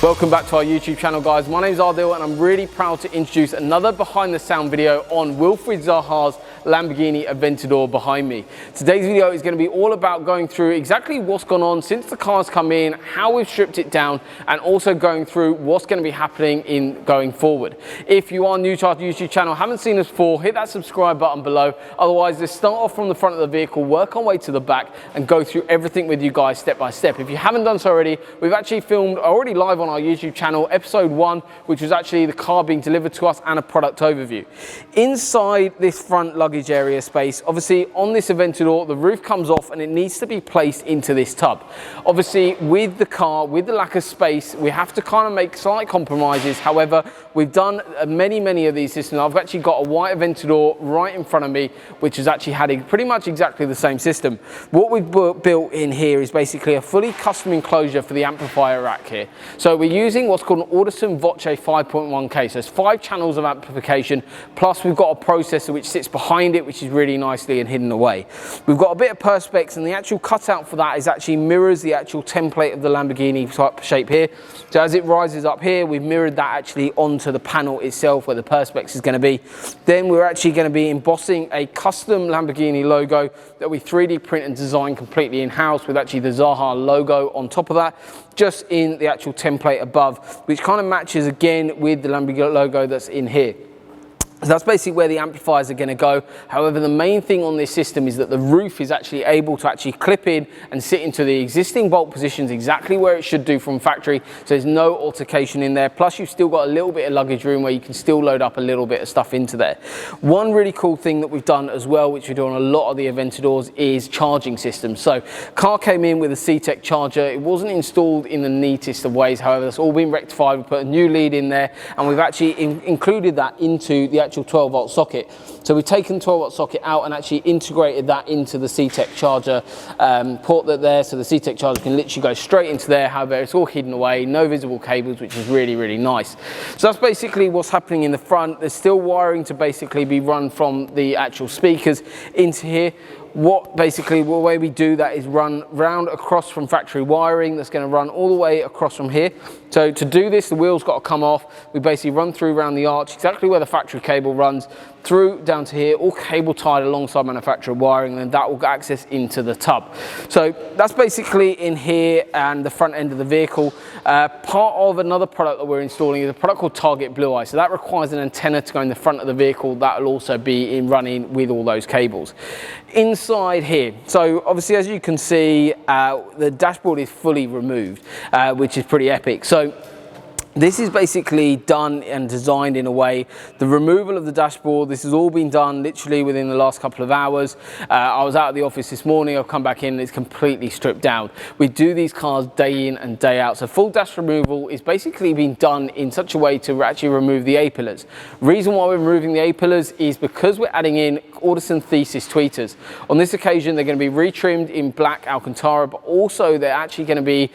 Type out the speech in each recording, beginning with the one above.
Welcome back to our YouTube channel, guys. My name is Adil and I'm really proud to introduce another behind the sound video on Wilfried Zaha's Lamborghini Aventador behind me. Today's video is going to be all about going through exactly what's gone on since the car's come in, how we've stripped it down, and also going through what's going to be happening in going forward. If you are new to our YouTube channel, haven't seen us before, hit that subscribe button below. Otherwise, let's start off from the front of the vehicle, work our way to the back, and go through everything with you guys step by step. If you haven't done so already, we've actually filmed already live on our YouTube channel episode 1, which was actually the car being delivered to us and a product overview. Inside this front luggage area space, obviously on this Aventador, the roof comes off and it needs to be placed into this tub. Obviously with the car, with the lack of space, we have to kind of make slight compromises. However, we've done many of these systems. I've actually got a white Aventador right in front of me, which has actually had pretty much exactly the same system. What we've built in here is basically a fully custom enclosure for the amplifier rack here. So we're using what's called an Audison Voce 5.1K. So it's 5 channels of amplification, plus we've got a processor which sits behind it, which is really nicely and hidden away. We've got a bit of perspex, and the actual cutout for that is actually mirrors the actual template of the Lamborghini type shape here. So as it rises up here, we've mirrored that actually onto the panel itself where the perspex is going to be. Then we're actually going to be embossing a custom Lamborghini logo that we 3D print and design completely in-house with actually the Zaha logo on top of that, just in the actual template above, which kind of matches again with the Lamborghini logo that's in here. So that's basically where the amplifiers are going to go. However, the main thing on this system is that the roof is actually able to actually clip in and sit into the existing bolt positions exactly where it should do from factory. So there's no altercation in there. Plus you've still got a little bit of luggage room where you can still load up a little bit of stuff into there. One really cool thing that we've done as well, which we do on a lot of the Aventadors, is charging systems. So car came in with a C-Tech charger. It wasn't installed in the neatest of ways. However, that's all been rectified. We put a new lead in there, and we've actually included that into the actual 12-volt socket. So we've taken the 12-volt socket out and actually integrated that into the C-Tech charger port there, so the C-Tech charger can literally go straight into there. However, it's all hidden away, no visible cables, which is really nice. So that's basically what's happening in the front. There's still wiring to basically be run from the actual speakers into here. The way we do that is run round across from factory wiring that's going to run all the way across from here. So to do this, the wheel's got to come off. We basically run through around the arch, exactly where the factory cable runs, through down to here, all cable tied alongside manufacturer wiring, and then that will get access into the tub. So that's basically in here and the front end of the vehicle. Part of another product that we're installing is a product called Target Blu Eye. So that requires an antenna to go in the front of the vehicle. That will also be running with all those cables. Inside here, so obviously as you can see, the dashboard is fully removed, which is pretty epic. So this is basically done and designed in a way, the removal of the dashboard, this has all been done literally within the last couple of hours. I was out of the office this morning, I've come back in and it's completely stripped down. We do these cars day in and day out. So full dash removal is basically being done in such a way to actually remove the A-pillars. Reason why we're removing the A-pillars is because we're adding in Audison Thesis tweeters. On this occasion, they're going to be retrimmed in black Alcantara, but also they're actually going to be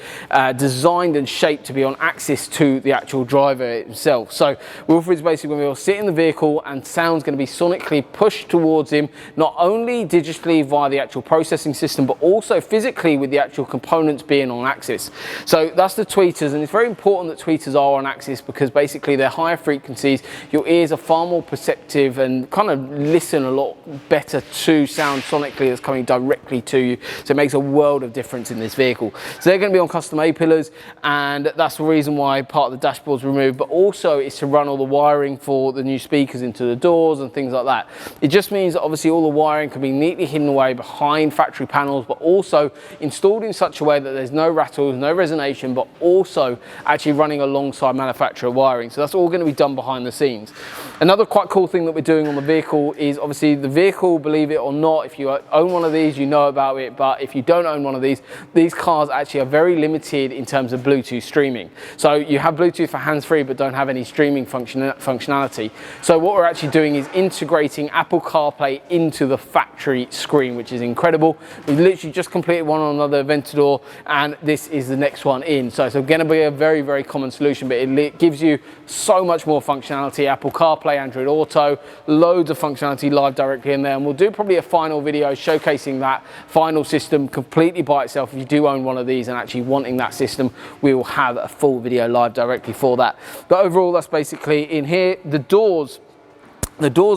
designed and shaped to be on axis to the actual driver himself. So Wilfried's basically going to be able to sit in the vehicle and sound's going to be sonically pushed towards him, not only digitally via the actual processing system, but also physically with the actual components being on axis. So that's the tweeters, and it's very important that tweeters are on axis because basically they're higher frequencies. Your ears are far more perceptive and kind of listen a lot better to sound sonically that's coming directly to you. So it makes a world of difference in this vehicle. So they're going to be on custom A-pillars, and that's the reason why part of the dashboard's removed, but also it's to run all the wiring for the new speakers into the doors and things like that. It just means that obviously all the wiring can be neatly hidden away behind factory panels, but also installed in such a way that there's no rattles, no resonation, but also actually running alongside manufacturer wiring. So that's all going to be done behind the scenes. Another quite cool thing that we're doing on the vehicle is obviously the vehicle, believe it or not, if you own one of these, you know about it, but if you don't own one of these cars actually are very limited in terms of Bluetooth streaming. So you have Bluetooth for hands-free but don't have any streaming functionality. So what we're actually doing is integrating Apple CarPlay into the factory screen, which is incredible. We've literally just completed one on another Aventador, and this is the next one in. So it's going to be a very common solution, but it gives you so much more functionality. Apple CarPlay, Android Auto, loads of functionality, live direct directly in there, and we'll do probably a final video showcasing that final system completely by itself. If you do own one of these and actually wanting that system, we will have a full video live directly for that. But overall, that's basically in here. The doors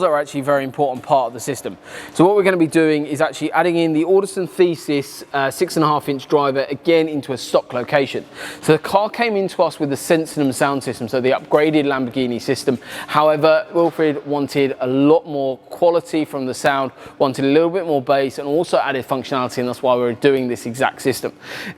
are actually a very important part of the system. So what we're going to be doing is actually adding in the Audison Thesis 6.5-inch driver again into a stock location. So the car came into us with the Sensinum sound system, so the upgraded Lamborghini system. However, Wilfried wanted a lot more quality from the sound, wanted a little bit more bass, and also added functionality, and that's why we're doing this exact system.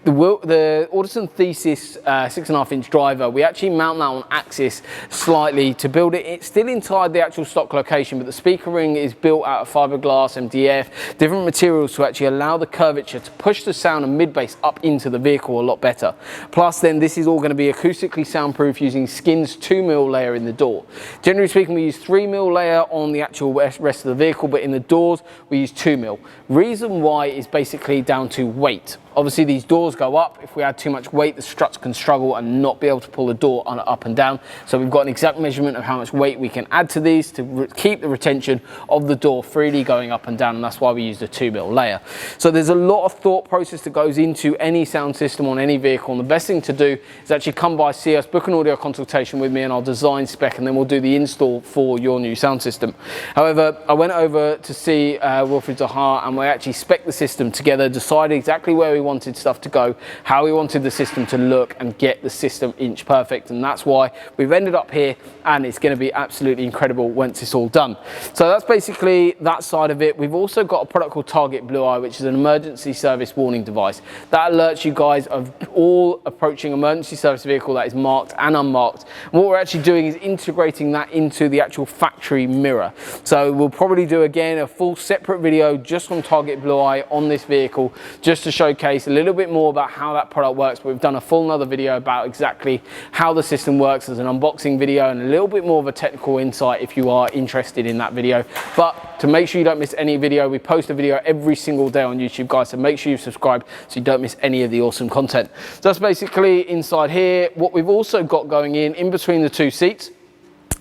The Audison Thesis 6.5-inch driver, we actually mount that on axis slightly to build it. It's still inside the actual stock location, but the speaker ring is built out of fiberglass, MDF, different materials to actually allow the curvature to push the sound and mid-bass up into the vehicle a lot better. Plus then this is all going to be acoustically soundproof using Skin's 2mm layer in the door. Generally speaking, we use 3mm layer on the actual rest of the vehicle, but in the doors we use 2mm. Reason why is basically down to weight. Obviously these doors go up. If we add too much weight, the struts can struggle and not be able to pull the door up and down. So we've got an exact measurement of how much weight we can add to these to keep the retention of the door freely going up and down, and that's why we use the 2mm layer. So there's a lot of thought process that goes into any sound system on any vehicle, and the best thing to do is actually come by, see us, book an audio consultation with me, and I'll design spec, and then we'll do the install for your new sound system. However, I went over to see Wilfried Zaha, and we actually spec'd the system together, decided exactly where we wanted stuff to go, how we wanted the system to look, and get the system inch perfect, and that's why we've ended up here, and it's going to be absolutely incredible once it's all done. So that's basically that side of it. We've also got a product called Target Blu Eye, which is an emergency service warning device that alerts you guys of all approaching emergency service vehicle that is marked and unmarked. And what we're actually doing is integrating that into the actual factory mirror. So we'll probably do again a full separate video just on Target Blu Eye on this vehicle, just to showcase a little bit more about how that product works. But we've done a full another video about exactly how the system works as an unboxing video, and a little bit more of a technical insight if you are interested in that video. But to make sure you don't miss any video, we post a video every single day on YouTube, guys, so make sure you subscribe so you don't miss any of the awesome content. So that's basically inside here. What we've also got going in between the two seats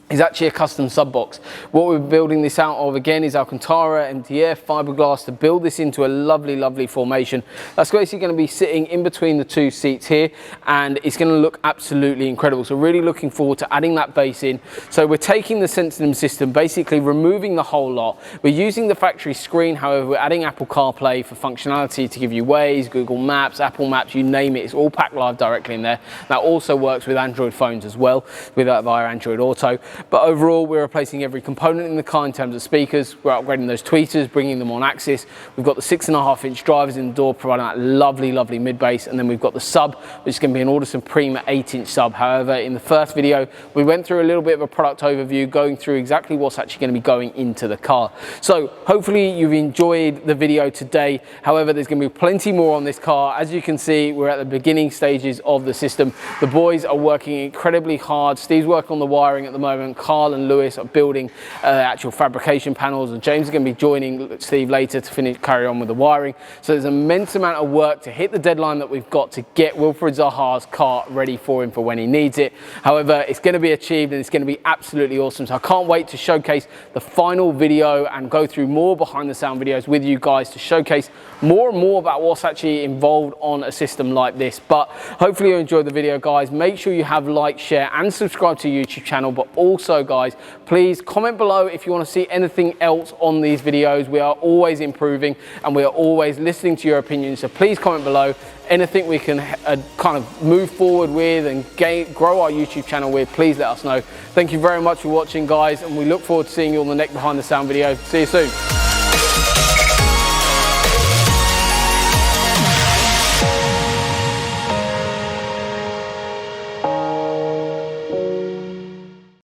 is actually a custom sub box. What we're building this out of again is Alcantara, MDF, fiberglass to build this into a lovely formation. That's basically going to be sitting in between the two seats here, and it's going to look absolutely incredible. So really looking forward to adding that bass in. So we're taking the Sensinum system, basically removing the whole lot. We're using the factory screen, however we're adding Apple CarPlay for functionality to give you Waze, Google Maps, Apple Maps, you name it. It's all packed live directly in there. That also works with Android phones as well, via Android Auto. But overall, we're replacing every component in the car in terms of speakers. We're upgrading those tweeters, bringing them on axis. We've got the 6.5-inch drivers in the door, providing that lovely mid-bass. And then we've got the sub, which is going to be an Audison Prima 8-inch sub. However, in the first video, we went through a little bit of a product overview, going through exactly what's actually going to be going into the car. So hopefully you've enjoyed the video today. However, there's going to be plenty more on this car. As you can see, we're at the beginning stages of the system. The boys are working incredibly hard. Steve's working on the wiring at the moment. Carl and Lewis are building actual fabrication panels, and James is going to be joining Steve later to carry on with the wiring. So there's an immense amount of work to hit the deadline that we've got to get Wilfried Zaha's car ready for him for when he needs it. However, it's going to be achieved, and it's going to be absolutely awesome. So I can't wait to showcase the final video and go through more behind the sound videos with you guys to showcase more and more about what's actually involved on a system like this. But hopefully you enjoyed the video, guys. Make sure you have like, share and subscribe to the YouTube channel. But also, guys, please comment below if you want to see anything else on these videos. We are always improving and we are always listening to your opinions, so please comment below anything we can kind of move forward with and grow our YouTube channel with. Please let us know. Thank you very much for watching, guys, and we look forward to seeing you on the next behind the sound video. See you soon.